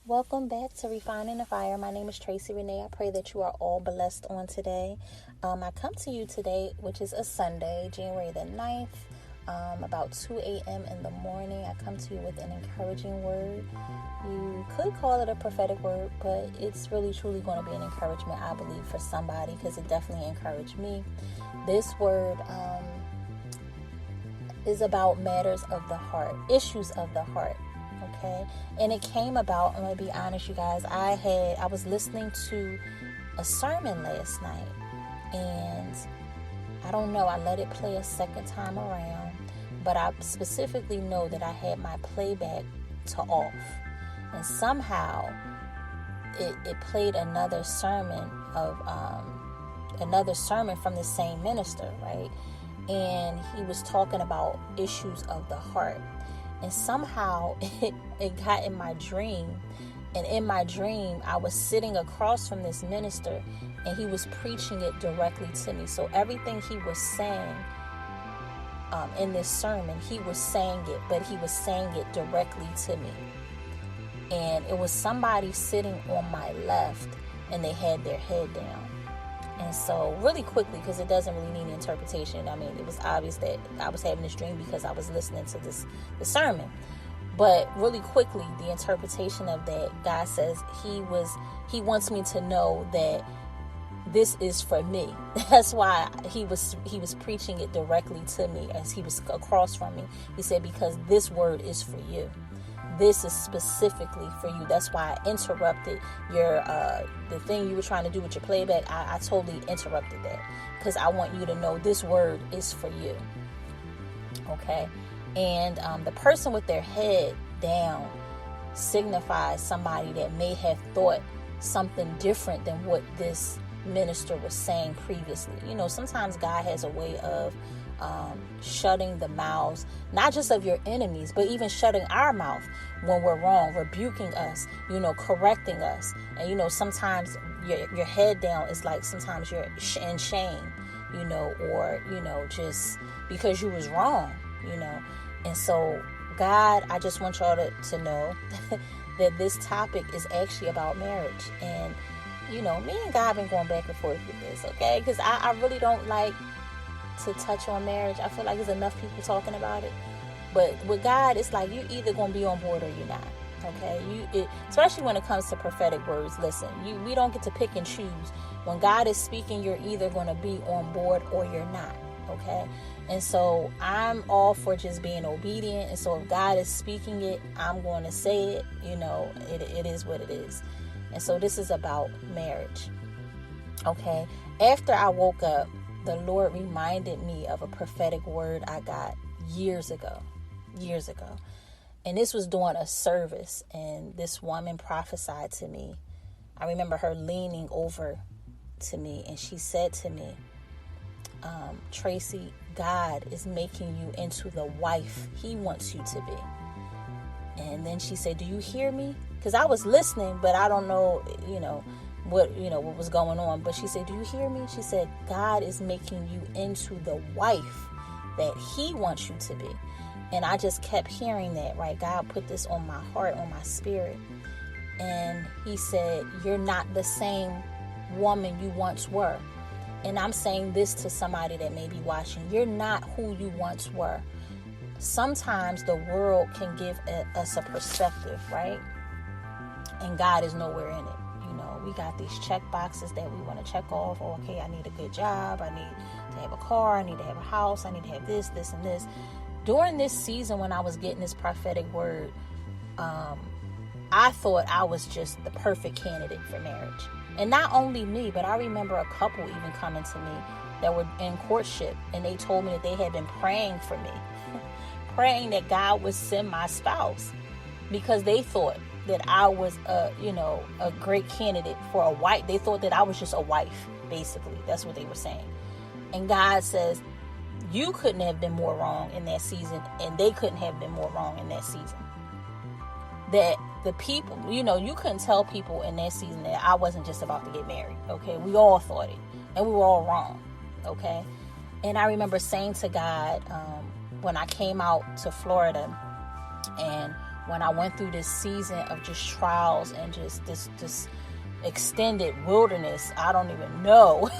Welcome back to Refining the Fire. My name is Tracy Renee. I pray that you are all blessed on today. I come to you today, which is a Sunday, January the 9th, about 2 a.m. in the morning. I come to you with an encouraging word. You could call it a prophetic word, but it's really truly going to be an encouragement, I believe, for somebody, because it definitely encouraged me. This word is about matters of the heart, issues of the heart. Okay, and it came about, I'm gonna be honest, you guys, I was listening to a sermon last night, and I don't know, I let it play a second time around, but I specifically know that I had my playback to off, and somehow it played another sermon from the same minister, right? And he was talking about issues of the heart. And somehow it got in my dream. And in my dream, I was sitting across from this minister, and he was preaching it directly to me. So everything he was saying in this sermon, he was saying it, but he was saying it directly to me. And it was somebody sitting on my left, and they had their head down. And so really quickly, because it doesn't really need interpretation, I mean, it was obvious that I was having this dream because I was listening to the sermon. But really quickly, the interpretation of that, God says he wants me to know that this is for me. That's why he was preaching it directly to me as he was across from me. He said, because this word is for you. This is specifically for you. That's why I interrupted your the thing you were trying to do with your playback. I totally interrupted that, because I want you to know this word is for you. Okay? And the person with their head down signifies somebody that may have thought something different than what this minister was saying previously. You know, sometimes God has a way of shutting the mouths, not just of your enemies, but even shutting our mouth when we're wrong, rebuking us, correcting us. And sometimes your head down is like sometimes you're in shame, or just because you was wrong, and so God, I just want y'all to know that this topic is actually about marriage. And me and God been going back and forth with this, okay? Because I really don't like to touch on marriage. I feel like there's enough people talking about it. But with God, it's like you're either going to be on board or you're not, okay? Especially when it comes to prophetic words. Listen, we don't get to pick and choose. When God is speaking, you're either going to be on board or you're not, okay? And so I'm all for just being obedient. And so if God is speaking it, I'm going to say it. It is what it is. And so this is about marriage, okay? After I woke up, the Lord reminded me of a prophetic word I got years ago. And this was during a service, and this woman prophesied to me. I remember her leaning over to me, and she said to me, Tracy, God is making you into the wife He wants you to be. And then she said, do you hear me? Because I was listening, but I don't know, what was going on. But she said, do you hear me? She said, God is making you into the wife that He wants you to be. And I just kept hearing that, right? God put this on my heart, on my spirit. And He said, you're not the same woman you once were. And I'm saying this to somebody that may be watching. You're not who you once were. Sometimes the world can give us a perspective, right? And God is nowhere in it. We got these check boxes that we want to check off. Oh, okay, I need a good job. I need to have a car. I need to have a house. I need to have this, this, and this. During this season when I was getting this prophetic word, I thought I was just the perfect candidate for marriage. And not only me, but I remember a couple even coming to me that were in courtship, and they told me that they had been praying for me, praying that God would send my spouse, because they thought that I was a great candidate for a wife. They thought that I was just a wife, basically. That's what they were saying. And God says, you couldn't have been more wrong in that season, and they couldn't have been more wrong in that season. That the people, you couldn't tell people in that season that I wasn't just about to get married, okay? We all thought it, and we were all wrong, okay? And I remember saying to God, when I came out to Florida, and when I went through this season of just trials and just this extended wilderness, I don't even know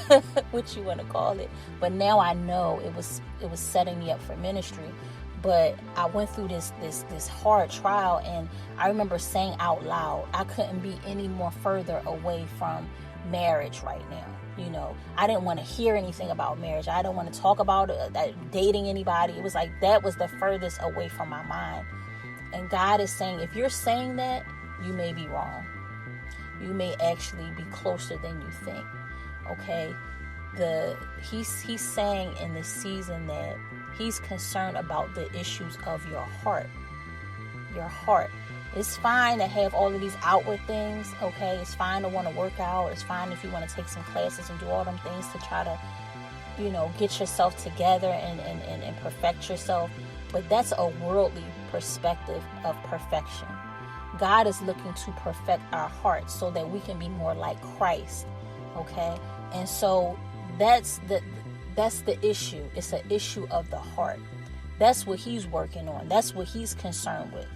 what you want to call it, but now I know it was setting me up for ministry. But I went through this hard trial, and I remember saying out loud, I couldn't be any more further away from marriage right now. I didn't want to hear anything about marriage. I don't want to talk about dating anybody. It was like that was the furthest away from my mind. And God is saying, if you're saying that, you may be wrong. You may actually be closer than you think. Okay? He's saying in this season that he's concerned about the issues of your heart. Your heart. It's fine to have all of these outward things, okay? It's fine to want to work out. It's fine if you want to take some classes and do all them things to try to, get yourself together and perfect yourself. But that's a worldly perspective of perfection. God is looking to perfect our hearts so that we can be more like Christ, okay? And so that's the issue. It's an issue of the heart. That's what he's working on. That's what he's concerned with,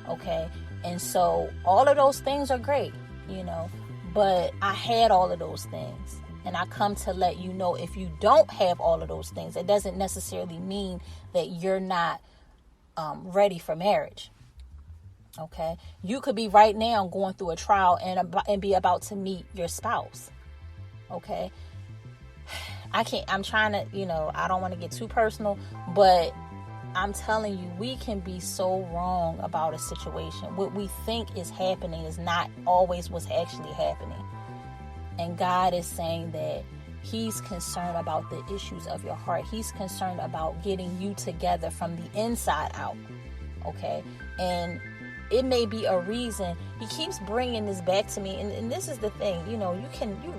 okay? And so all of those things are great, but I had all of those things. And I come to let you know, if you don't have all of those things, it doesn't necessarily mean that you're not ready for marriage. Okay, you could be right now going through a trial and be about to meet your spouse. Okay, I'm trying to, I don't want to get too personal, but I'm telling you, we can be so wrong about a situation. What we think is happening is not always what's actually happening. And God is saying that he's concerned about the issues of your heart. He's concerned about getting you together from the inside out. Okay, and it may be a reason he keeps bringing this back to me. And this is the thing, you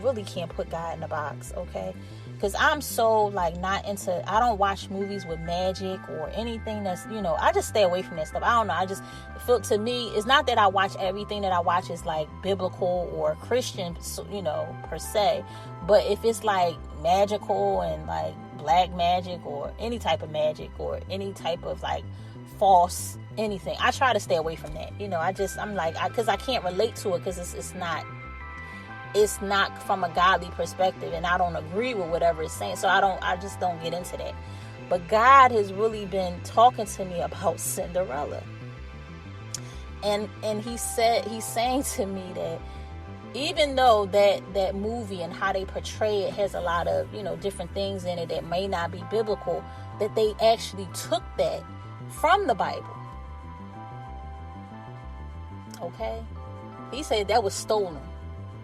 really can't put God in a box, okay? Because I'm so not into, I don't watch movies with magic or anything that's, I just stay away from that stuff. I don't know. I just feel, to me, it's not that I watch everything that I watch is biblical or Christian, per se. But if it's magical and black magic or any type of magic or any type of false anything, I try to stay away from that. Because I can't relate to it, because it's not from a godly perspective, and I don't agree with whatever it's saying. So I just don't get into that. But God has really been talking to me about Cinderella. And he's saying to me that even though that movie and how they portray it has a lot of, different things in it that may not be biblical, that they actually took that from the Bible. Okay? He said that was stolen.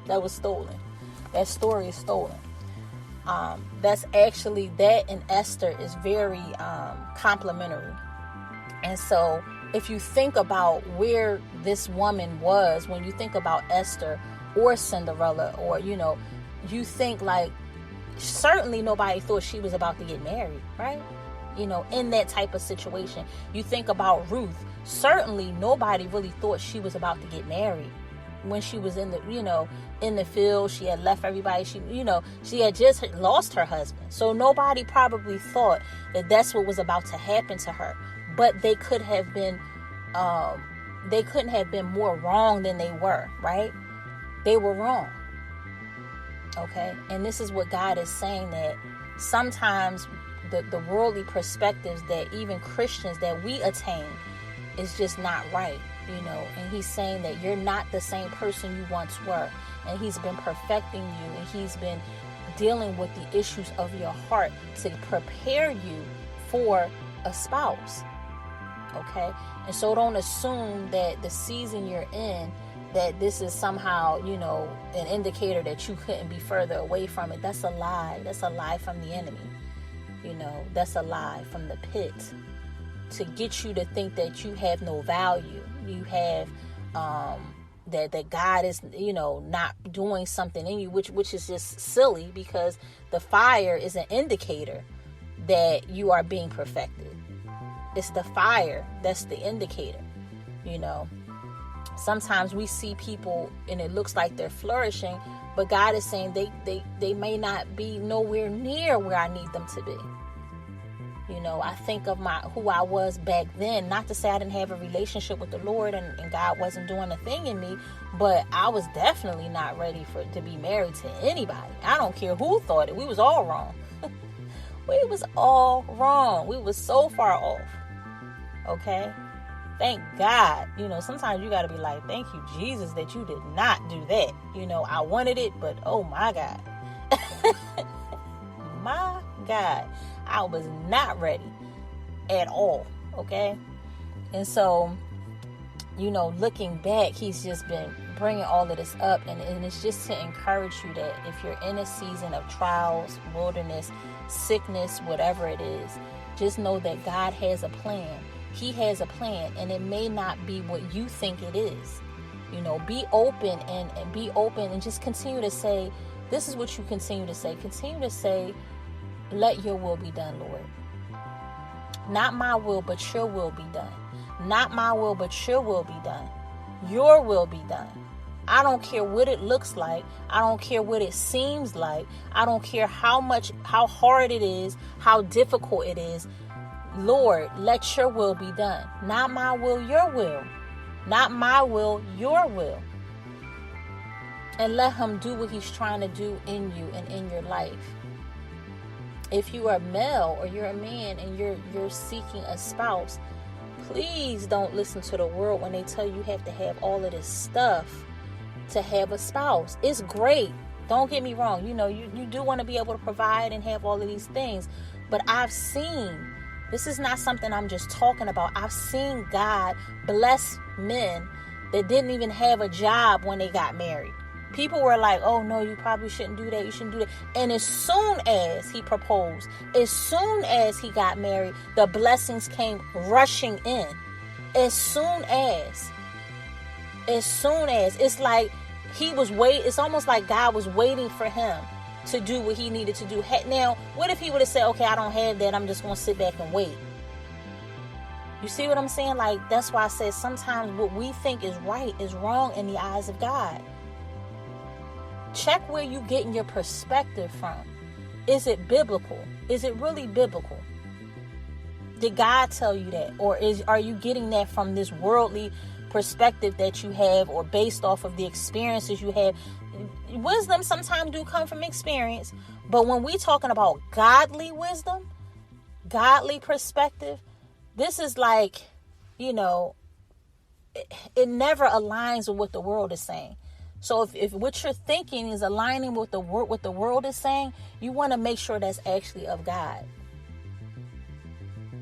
That story is stolen. That's actually, that and Esther is very complementary. And so if you think about where this woman was, when you think about Esther or Cinderella, or, you think certainly nobody thought she was about to get married, right? In that type of situation. You think about Ruth. Certainly nobody really thought she was about to get married. When she was in the field, she had left everybody. She had just lost her husband. So nobody probably thought that that's what was about to happen to her. But they couldn't have been more wrong than they were, right? They were wrong. Okay? And this is what God is saying, that sometimes the worldly perspectives that even Christians that we attain is just not right. And he's saying that you're not the same person you once were, and he's been perfecting you, and he's been dealing with the issues of your heart to prepare you for a spouse. Okay? And so don't assume that the season you're in that this is somehow, an indicator that you couldn't be further away from it. That's a lie. That's a lie from the enemy. That's a lie from the pit to get you to think that you have no value. You have, that God is, not doing something in you, which is just silly, because the fire is an indicator that you are being perfected. It's the fire that's the indicator. Sometimes we see people and it looks like they're flourishing, but God is saying they may not be nowhere near where I need them to be. I think of who I was back then. Not to say I didn't have a relationship with the Lord and God wasn't doing a thing in me, but I was definitely not ready to be married to anybody. I don't care who thought it. We was all wrong. We was all wrong. We was so far off. Okay? Thank God. Sometimes you got to be like, thank you, Jesus, that you did not do that. I wanted it, but oh my God. My God. I was not ready at all. Okay? And so, looking back, he's just been bringing all of this up. And it's just to encourage you that if you're in a season of trials, wilderness, sickness, whatever it is, just know that God has a plan. He has a plan, and it may not be what you think it is. Be open and be open and just continue to say, this is what you continue to say. Continue to say, let your will be done, Lord. Not my will, but your will be done. Not my will, but your will be done. Your will be done. I don't care what it looks like. I don't care what it seems like. I don't care how hard it is, how difficult it is. Lord, let your will be done. Not my will, your will. Not my will, your will. And let him do what he's trying to do in you and in your life. If you are male or you're a man and you're seeking a spouse, please don't listen to the world when they tell you have to have all of this stuff to have a spouse. It's great. Don't get me wrong. You do want to be able to provide and have all of these things. But I've seen, this is not something I'm just talking about. I've seen God bless men that didn't even have a job when they got married. People were like, oh no, you probably shouldn't do that. You shouldn't do that. And as soon as he proposed, as soon as he got married, the blessings came rushing in. As soon as, it's like it's almost like God was waiting for him to do what he needed to do. Now, what if he would have said, okay, I don't have that, I'm just going to sit back and wait? You see what I'm saying? Like, that's why I said sometimes what we think is right is wrong in the eyes of God. Check where you getting your perspective from. Is it biblical? Is it really biblical? Did God tell you that? Or are you getting that from this worldly perspective that you have, or based off of the experiences you have? Wisdom sometimes do come from experience, but when we talking about godly wisdom, godly perspective, this is like, it never aligns with what the world is saying. So if what you're thinking is aligning with what the world is saying, you want to make sure that's actually of God.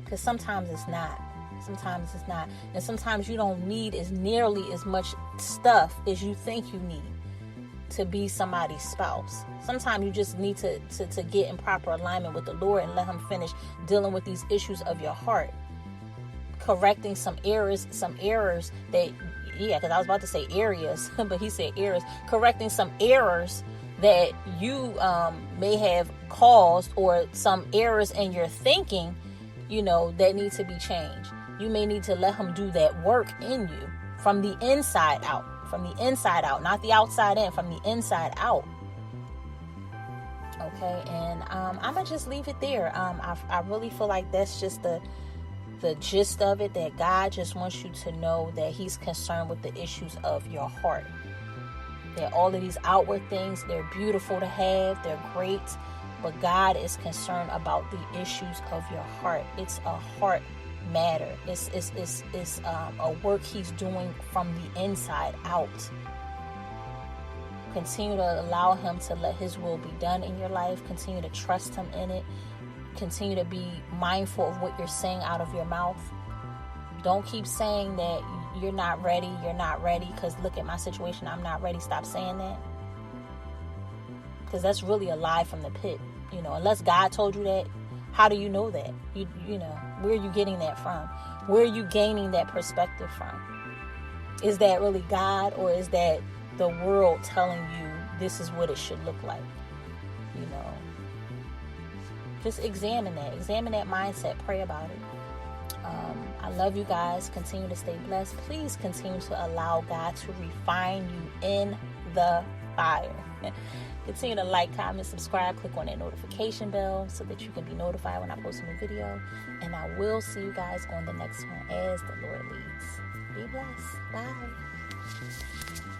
Because sometimes it's not. Sometimes it's not. And sometimes you don't need nearly as much stuff as you think you need to be somebody's spouse. Sometimes you just need to get in proper alignment with the Lord and let him finish dealing with these issues of your heart. Correcting some errors that, because I was about to say areas, but he said errors. Correcting some errors that you may have caused, or some errors in your thinking, that need to be changed. You may need to let him do that work in you from the inside out. From the inside out, not the outside in, from the inside out. Okay, and I'm going to just leave it there. I really feel like that's just the gist of it, that God just wants you to know that he's concerned with the issues of your heart. That all of these outward things, they're beautiful to have, they're great, but God is concerned about the issues of your heart. It's a heart matter. It's a work he's doing from the inside out. Continue to allow him to let his will be done in your life. Continue to trust him in it. Continue to be mindful of what you're saying out of your mouth. Don't keep saying that you're not ready, because look at my situation, I'm not ready. Stop saying that. Because that's really a lie from the pit. Unless God told you that, how do you know that? You know, where are you getting that from? Where are you gaining that perspective from? Is that really God, or is that the world telling you this is what it should look like? Just examine that mindset, pray about it. I love you guys. Continue to stay blessed. Please continue to allow God to refine you in the fire. Continue to like, comment, subscribe, click on that notification bell so that you can be notified when I post a new video. And I will see you guys on the next one as the Lord leads. Be blessed. Bye.